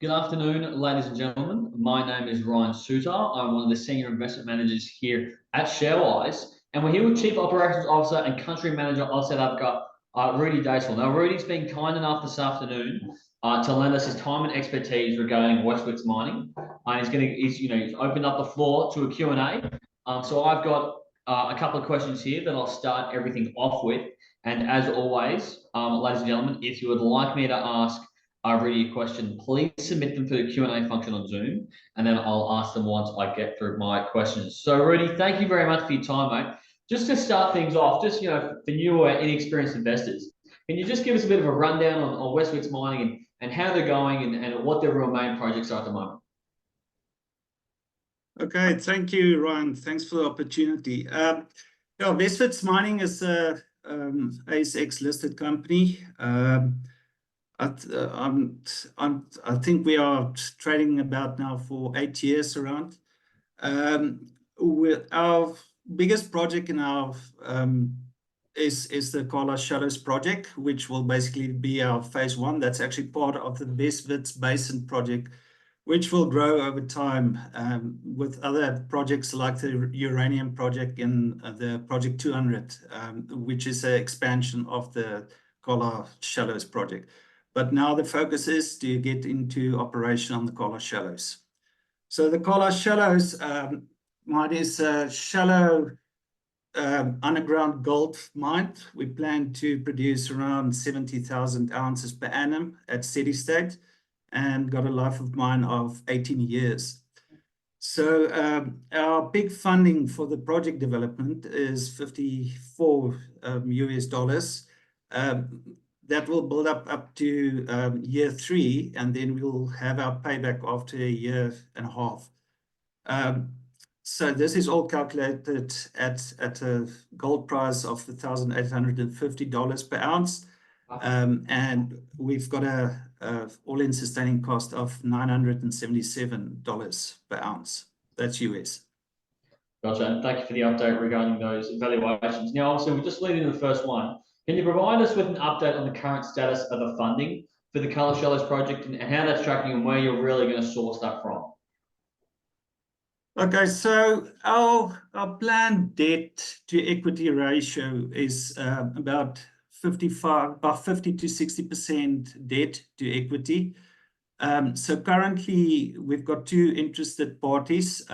Good afternoon, ladies and gentlemen. My name is Ryan Suter. I'm one of the senior investment managers here at Sharewise, and we're here with Chief Operations Officer and Country Manager of South Africa, Rudi Deysel. Now, Rudi's been kind enough this afternoon to lend us his time and expertise regarding Wits Mining, and he's opened up the floor to a Q&A. So I've got a couple of questions here that I'll start everything off with, and as always, ladies and gentlemen, if you would like me to ask Rudi a question, please submit them through the Q&A function on Zoom, and then I'll ask them once I get through my questions. So, Rudi, thank you very much for your time, mate. Just to start things off, for new or inexperienced investors, can you just give us a bit of a rundown on Wits Mining and how they're going and what their real main projects are at the moment? Okay, thank you, Ryan. Thanks for the opportunity. Wits Mining is a ASX listed company. I think we are trading about now for 8 years around. With our biggest project in our is the Qala Shallows project, which will basically be our phase 1. That's actually part of the Witwatersrand Basin project, which will grow over time with other projects like the uranium project in the Project 200, which is an expansion of the Qala Shallows project. But now the focus is to get into operation on the Qala Shallows. So the Qala Shallows mine is a shallow underground gold mine. We plan to produce around 70,000 ounces per annum at steady state and got a life of mine of 18 years. So our big funding for the project development is $54 US. That will build up to year 3, and then we'll have our payback after a year and a half. So this is all calculated at a gold price of $1,850 per ounce. And we've got a all-in sustaining cost of $977 per ounce. That's US. Gotcha. And thank you for the update regarding those valuations. Now, obviously, we're just leading to the first one. Can you provide us with an update on the current status of the funding for the Qala Shallows project and how that's tracking and where you're really going to source that from? Okay, so our planned debt to equity ratio is about 50 to 60% debt to equity. So currently we've got 2 interested parties.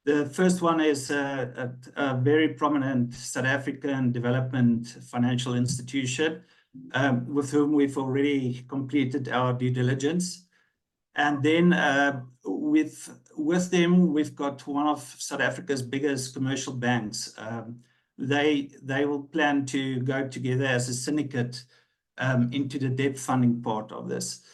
The first one is a very prominent South African development financial institution with whom we've already completed our due diligence. And then with them, we've got one of South Africa's biggest commercial banks. They will plan to go together as a syndicate into the debt funding part of this.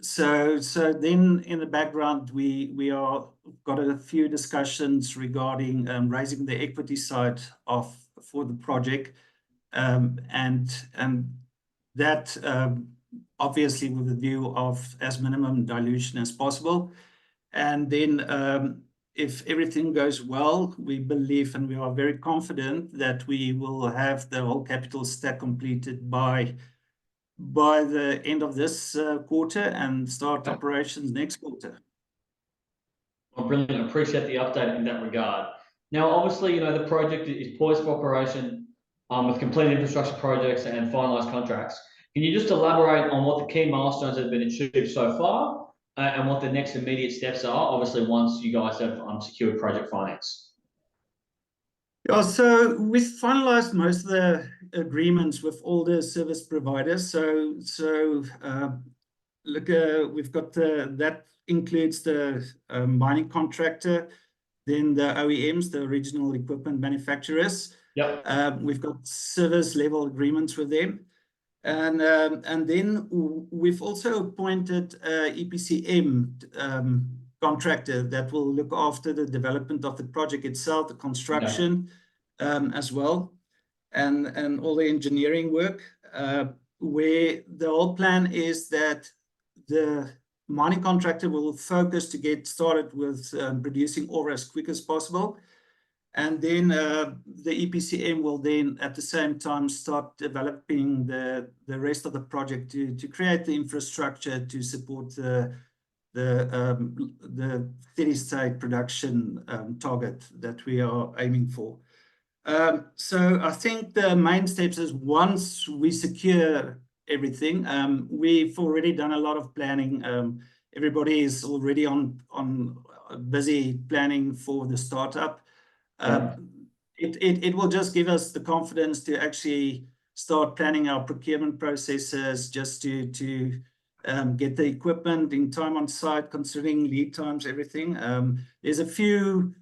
So then in the background, we are got a few discussions regarding raising the equity side for the project, and that obviously with the view of as minimum dilution as possible. And then if everything goes well, we believe and we are very confident that we will have the whole capital stack completed by the end of this quarter and start operations next quarter. Well, brilliant. Appreciate the update in that regard. Now, obviously, the project is poised for operation with completed infrastructure projects and finalised contracts. Can you just elaborate on what the key milestones have been achieved so far and what the next immediate steps are, obviously, once you guys have secured project finance? Yeah, so we've finalized most of the agreements with all the service providers. So look, we've got that includes the mining contractor, then the OEMs, the original equipment manufacturers. Yep. We've got service level agreements with them. And then we've also appointed EPCM contractor that will look after the development of the project itself, the construction as well, and all the engineering work, where the whole plan is that the mining contractor will focus to get started with producing ore as quick as possible. And then the EPCM will then at the same time start developing the rest of the project to create the infrastructure to support the steady state production target that we are aiming for. So I think the main steps is once we secure everything, we've already done a lot of planning. Everybody is already on busy planning for the startup. It will just give us the confidence to actually start planning our procurement processes, just to get the equipment in time on site, considering lead times, everything. There's a few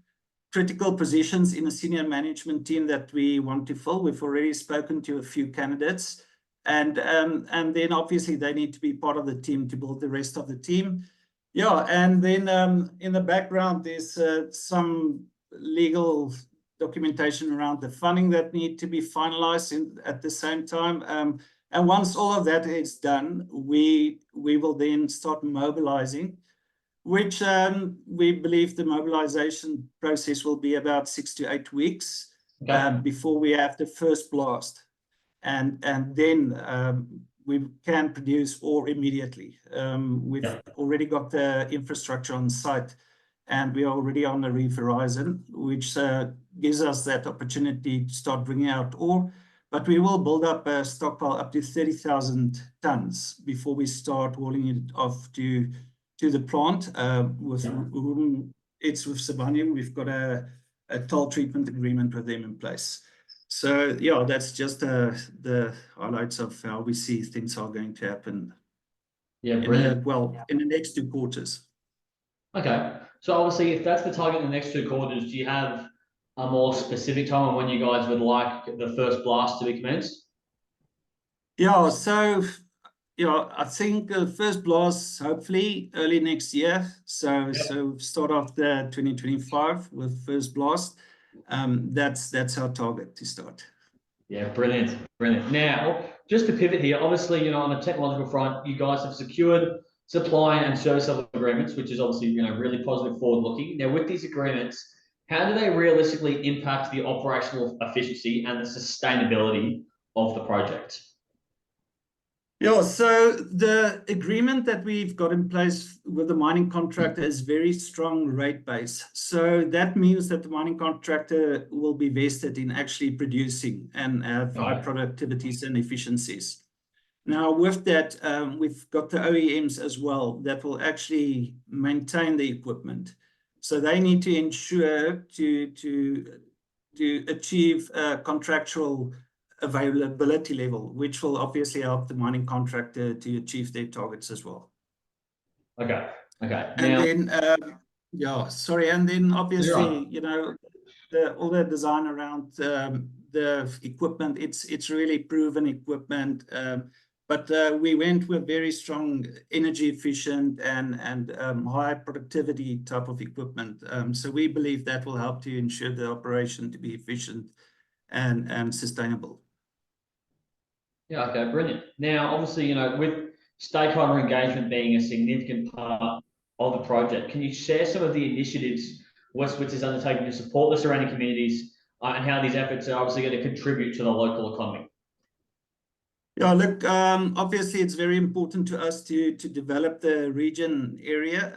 critical positions in the senior management team that we want to fill. We've already spoken to a few candidates, and then obviously they need to be part of the team to build the rest of the team. Yeah, and then in the background there's some legal documentation around the funding that need to be finalized at the same time. And once all of that is done, we will then start mobilizing, which we believe the mobilization process will be about 6 to 8 weeks before we have the first blast. And then we can produce ore immediately. We've already got the infrastructure on site, and we are already on the reef horizon, which gives us that opportunity to start bringing out ore. But we will build up a stockpile up to 30,000 tons before we start hauling it off to the plant. It's with Sibanye. We've got a toll treatment agreement with them in place. So yeah, that's just the highlights of how we see things are going to happen. Yeah, brilliant. In the next 2 quarters. Okay, so obviously, if that's the target in the next 2 quarters, do you have a more specific time on when you guys would like the first blast to be commenced? Yeah, so I think the first blast hopefully early next year. So start off the 2025 with first blast. That's our target to start. Yeah, brilliant, brilliant. Now, just to pivot here, obviously, on the technological front, you guys have secured supply and service level agreements, which is obviously, really positive forward looking. Now, with these agreements, how do they realistically impact the operational efficiency and the sustainability of the project? Yeah, so the agreement that we've got in place with the mining contractor is very strong rate base. So that means that the mining contractor will be vested in actually producing and have high productivities and efficiencies. Now, with that, we've got the OEMs as well that will actually maintain the equipment. So they need to ensure to achieve a contractual availability level, which will obviously help the mining contractor to achieve their targets as well. Okay. And then, and then obviously, all the design around the equipment, it's really proven equipment. But we went with very strong energy efficient and high productivity type of equipment. So we believe that will help to ensure the operation to be efficient and sustainable. Yeah, okay, brilliant. Now, obviously, with stakeholder engagement being a significant part of the project, can you share some of the initiatives Wits is undertaking to support the surrounding communities and how these efforts are obviously going to contribute to the local economy? Yeah, look, obviously it's very important to us to develop the region area.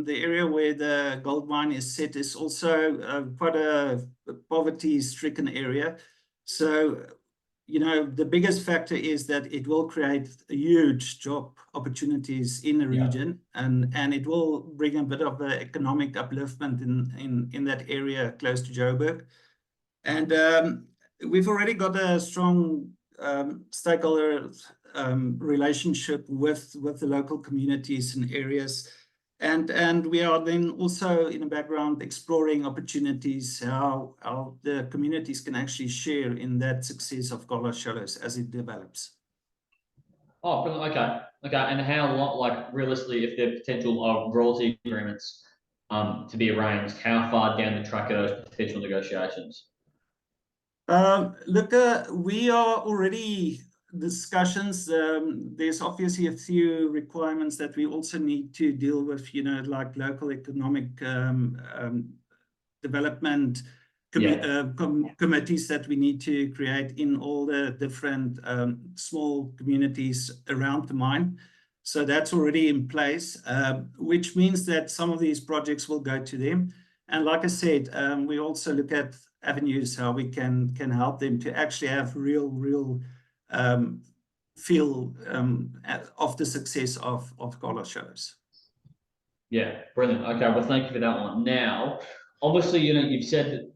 The area where the gold mine is set is also quite a poverty-stricken area. So, the biggest factor is that it will create huge job opportunities in the region, and it will bring a bit of economic upliftment in that area close to Joburg. And we've already got a strong stakeholder relationship with the local communities and areas. And we are then also in the background exploring opportunities, how the communities can actually share in that success of Qala Shallows as it develops. Oh, okay. And how, realistically, if there are potential royalty agreements to be arranged, how far down the track are those potential negotiations? Look, we are already discussions. There's obviously a few requirements that we also need to deal with, like local economic development, committees that we need to create in all the different small communities around the mine. So that's already in place, which means that some of these projects will go to them. And like I said, we also look at avenues how we can help them to actually have real feel of the success of Qala shows. Yeah, brilliant. Okay, well, thank you for that one. Now, obviously, you've said that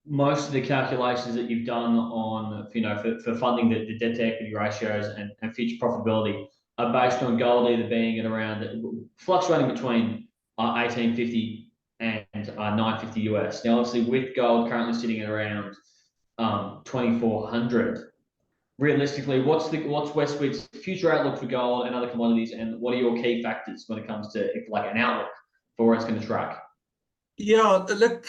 most of the calculations that you've done on, for funding the debt to equity ratios and future profitability are based on gold either being at around, fluctuating between 1850 and 950 US. Now, obviously, with gold currently sitting at around 2400, realistically, what's Westwood's future outlook for gold and other commodities, and what are your key factors when it comes to like an outlook for where it's going to track? Yeah, look,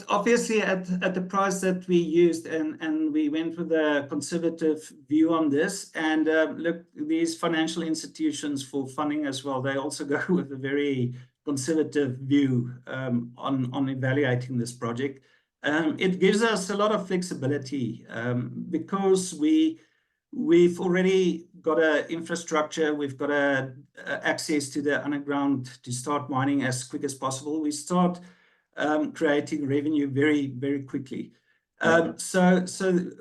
obviously at the price that we used, and we went with a conservative view on this. And look, these financial institutions for funding as well, they also go with a very conservative view on evaluating this project. It gives us a lot of flexibility because we've already got an infrastructure, we've got access to the underground to start mining as quick as possible. We start creating revenue very, very quickly. So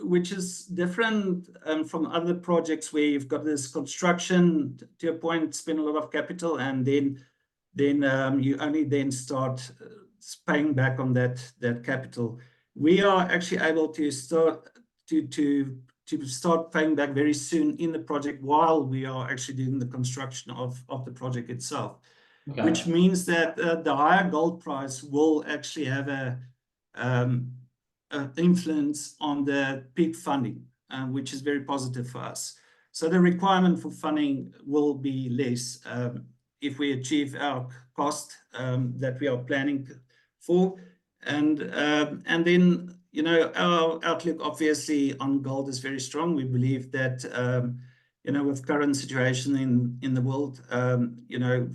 which is different from other projects where you've got this construction to a point, spend a lot of capital, and then you only then start paying back on that capital. We are actually able to start to start paying back very soon in the project while we are actually doing the construction of the project itself. Okay. Which means that the higher gold price will actually have an influence on the peak funding, which is very positive for us. So the requirement for funding will be less if we achieve our cost that we are planning for. And then, our outlook obviously on gold is very strong. We believe that with current situation in the world,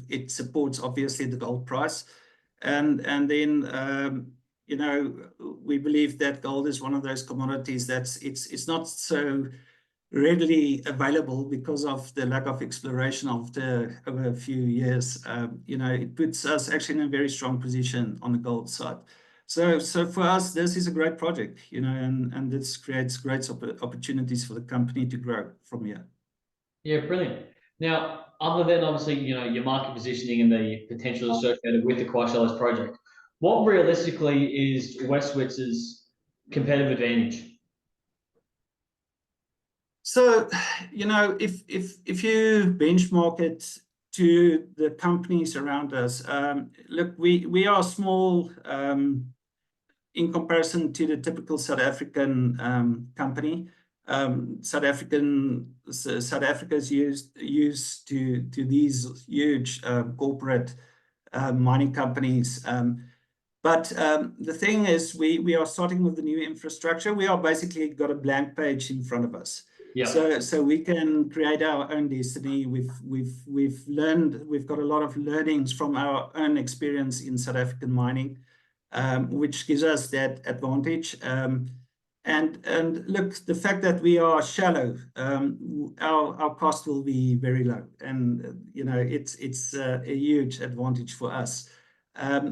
it supports obviously the gold price. And then, we believe that gold is one of those commodities it's not so readily available because of the lack of exploration over a few years. It puts us actually in a very strong position on the gold side. So for us, this is a great project, and this creates great opportunities for the company to grow from here. Yeah, brilliant. Now, other than obviously, your market positioning and the potential associated with the Qala project, what realistically is Westwitz's competitive advantage? So, if you benchmark it to the companies around us, look, we are small in comparison to the typical South African company. South Africa is used to these huge corporate mining companies. But the thing is, we are starting with the new infrastructure. We are basically got a blank page in front of us. Yeah. So we can create our own destiny. We've learned, we've got a lot of learnings from our own experience in South African mining, which gives us that advantage. And look, the fact that we are shallow, our cost will be very low, and it's a huge advantage for us.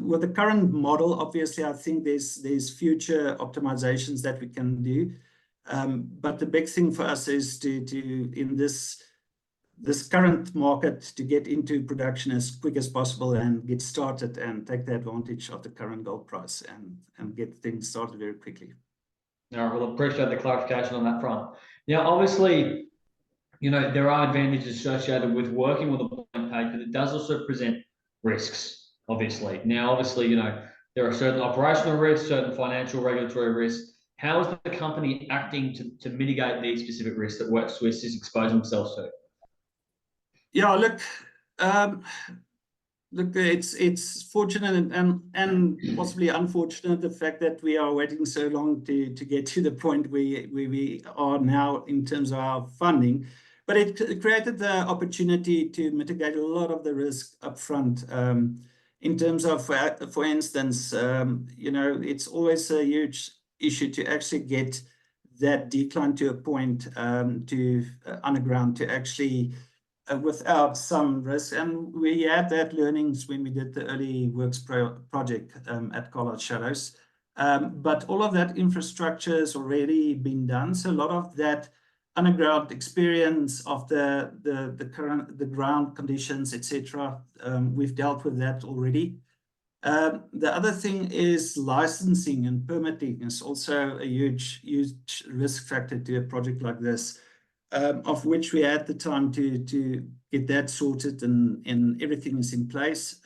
With the current model, obviously, I think there's future optimizations that we can do. But the big thing for us is to in this current market, to get into production as quick as possible and get started and take the advantage of the current gold price and get things started very quickly. All right, well, appreciate the clarification on that front. Now, obviously, there are advantages associated with working with a blank page, but it does also present risks, obviously. Now, obviously, there are certain operational risks, certain financial regulatory risks. How is the company acting to mitigate these specific risks that Westwitz is exposing themselves to? Yeah, look, it's fortunate and possibly unfortunate the fact that we are waiting so long to get to the point where we are now in terms of our funding. But it created the opportunity to mitigate a lot of the risk up front. in terms of, for instance, it's always a huge issue to actually get that decline to a point to underground to actually without some risk. And we had that learnings when we did the early works project at Qala Shallows. But all of that infrastructure has already been done. So a lot of that underground experience of the ground conditions, etc. We've dealt with that already. The other thing is licensing and permitting is also a huge risk factor to a project like this, of which we had the time to get that sorted and everything is in place.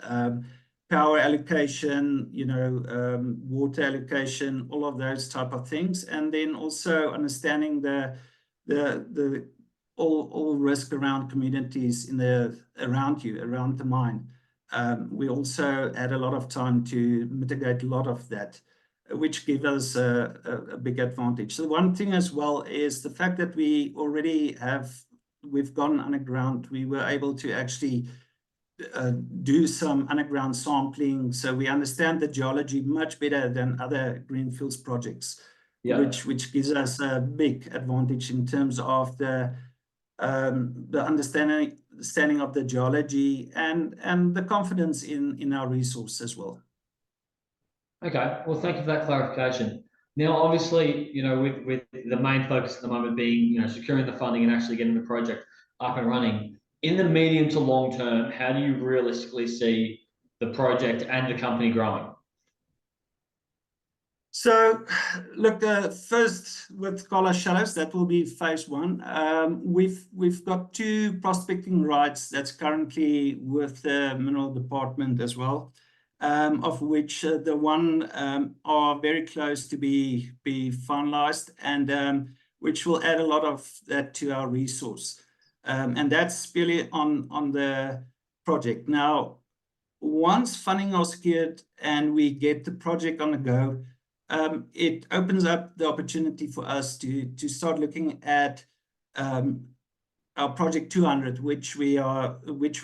Power allocation, water allocation, all of those type of things, and then also understanding the all risk around communities around the mine. We also had a lot of time to mitigate a lot of that, which gave us a big advantage. So one thing as well is the fact that we've gone underground. We were able to actually do some underground sampling, so we understand the geology much better than other greenfields projects, which gives us a big advantage in terms of the understanding of the geology and the confidence in our resource as well. Okay, well, thank you for that clarification. Now, obviously, with the main focus at the moment being, securing the funding and actually getting the project up and running, in the medium to long term, how do you realistically see the project and the company growing? So, look, first with Qala Shallows, that will be phase 1. We've got 2 prospecting rights that's currently with the mineral department as well, of which the one are very close to be finalized, and which will add a lot of that to our resource, and that's purely on the project. Now, once funding is secured and we get the project on the go, it opens up the opportunity for us to start looking at our project 200, which we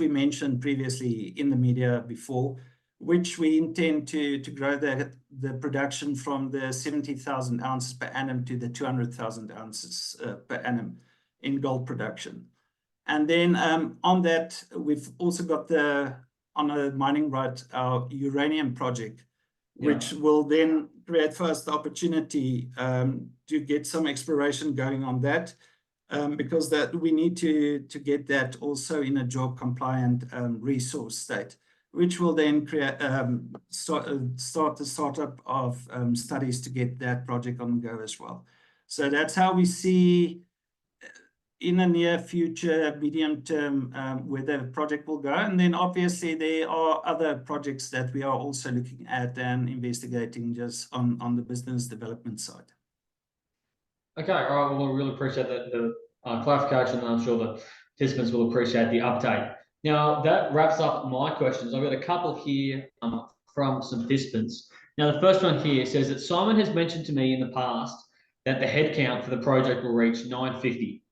mentioned previously in the media before, which we intend to grow the production from the 70,000 ounces per annum to the 200,000 ounces per annum in gold production. And then on that, we've also got on a mining right, our uranium project, which will then create for us the opportunity to get some exploration going on that, because we need to get that also in a JORC compliant resource state, which will then create start the startup of studies to get that project on the go as well. So that's how we see in the near future, medium term, where the project will go. And then obviously there are other projects that we are also looking at and investigating just on the business development side. Okay, all right. Well, we really appreciate the clarification, and I'm sure the participants will appreciate the update. Now, that wraps up my questions. I've got a couple here from some participants. Now, the first one here says that Simon has mentioned to me in the past that the headcount for the project will reach 950.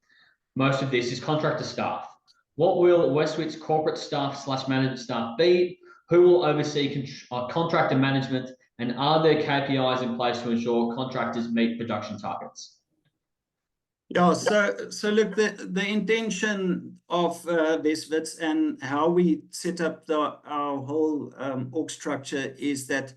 Most of this is contractor staff. What will Westwit's corporate staff / management staff be? Who will oversee contractor management? And are there KPIs in place to ensure contractors meet production targets? Yeah, so look, the intention of this Wits and how we set up our whole org structure is that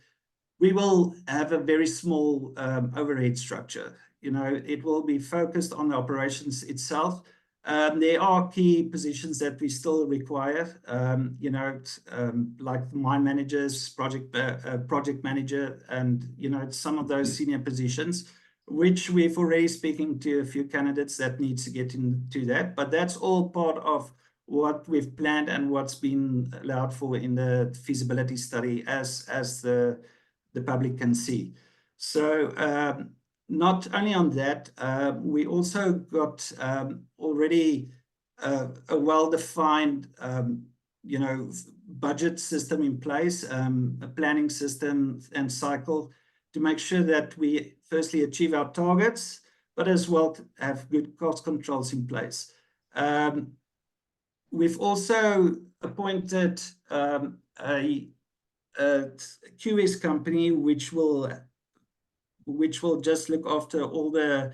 we will have a very small overhead structure. It will be focused on the operations itself. There are key positions that we still require, like mine managers, project manager, and some of those senior positions, which we've already speaking to a few candidates that needs to get into that. But that's all part of what we've planned and what's been allowed for in the feasibility study, as the public can see. So not only on that, we also got already a well-defined budget system in place, a planning system and cycle to make sure that we firstly achieve our targets, but as well have good cost controls in place. We've also appointed a QS company, which will just look after all the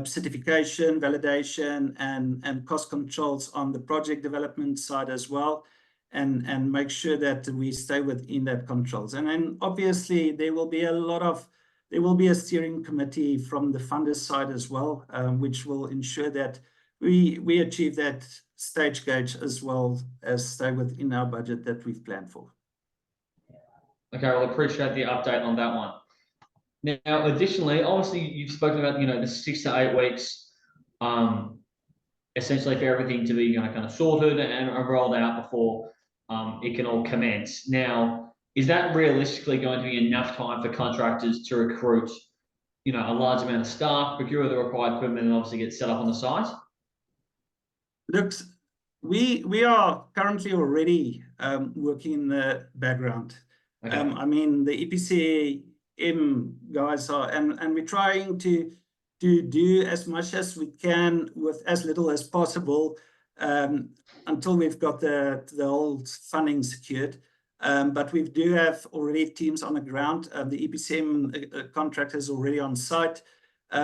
certification, validation, and cost controls on the project development side as well, and make sure that we stay within that controls. And then obviously there will be a steering committee from the funders side as well, which will ensure that we achieve that stage gauge as well as stay within our budget that we've planned for. Okay, well, appreciate the update on that one. Now, additionally, obviously, you've spoken about, the 6 to 8 weeks, essentially for everything to be, kind of sorted and rolled out before it can all commence. Now, is that realistically going to be enough time for contractors to recruit, a large amount of staff, procure the required equipment, and obviously get set up on the site? Look, we are currently already working in the background. Okay. I mean, the EPCM guys are, and we're trying to do as much as we can with as little as possible until we've got the whole funding secured. But we do have already teams on the ground. The EPCM contractors already on site.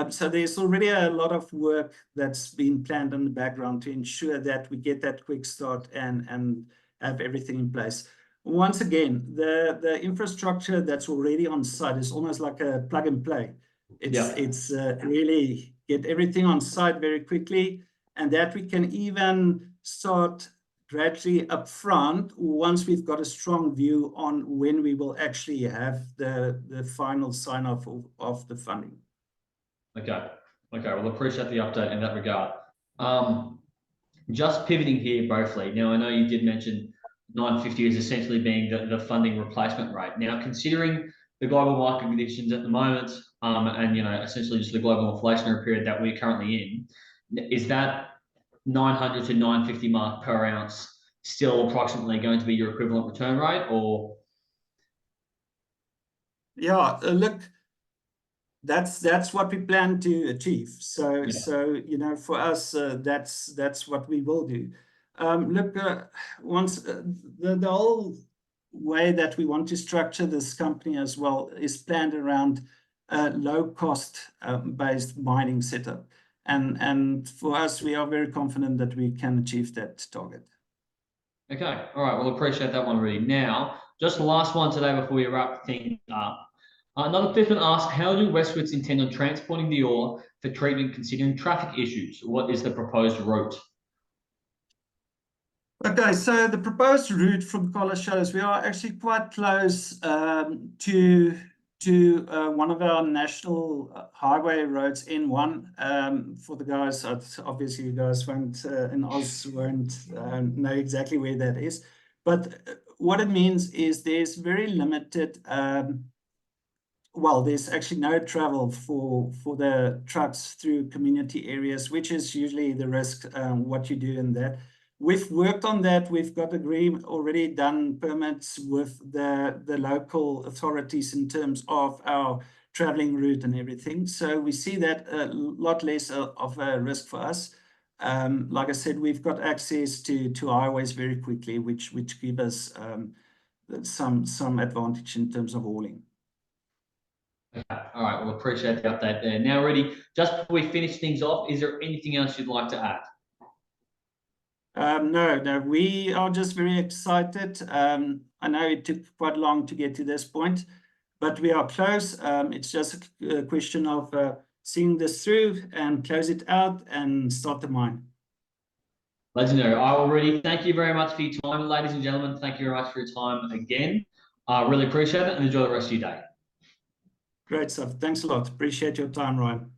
So there's already a lot of work that's been planned in the background to ensure that we get that quick start and have everything in place. Once again, the infrastructure that's already on site is almost like a plug and play. It's really get everything on site very quickly, and that we can even start gradually up front once we've got a strong view on when we will actually have the final sign off of the funding. Okay. Well, appreciate the update in that regard. Just pivoting here briefly. Now, I know you did mention 950 is essentially being the funding replacement rate. Now, considering the global market conditions at the moment, and essentially just the global inflationary period that we're currently in, is that 900 to 950 mark per ounce still approximately going to be your equivalent return rate, or? Yeah, look, that's what we plan to achieve. So for us, that's what we will do. Look, once the whole way that we want to structure this company as well is planned around low cost based mining setup, and for us, we are very confident that we can achieve that target. Okay, all right. Well, appreciate that one, Rudi. Now, just the last one today before we wrap things up. Another participant asked, how do Westwits intend on transporting the ore for treatment considering traffic issues? What is the proposed route? Okay, so the proposed route from Qala shows we are actually quite close to one of our national highway roads, N1. For the guys, obviously you guys won't in Oz won't know exactly where that is, but what it means is there's very limited. Well, there's actually no travel for the trucks through community areas, which is usually the risk, what you do in that. We've worked on that. We've got already done permits with the local authorities in terms of our traveling route and everything. So we see that a lot less of a risk for us. Like I said, we've got access to highways very quickly, which give us some advantage in terms of hauling. Okay. All right. Well, appreciate the update there. Now, Rudi, just before we finish things off, is there anything else you'd like to add? No, we are just very excited. I know it took quite long to get to this point, but we are close. It's just a question of seeing this through and close it out and start the mine. Legendary. I will, Rudi, thank you very much for your time, ladies and gentlemen. Thank you very much for your time again. I really appreciate it, and enjoy the rest of your day. Great stuff. Thanks a lot. Appreciate your time, Ryan.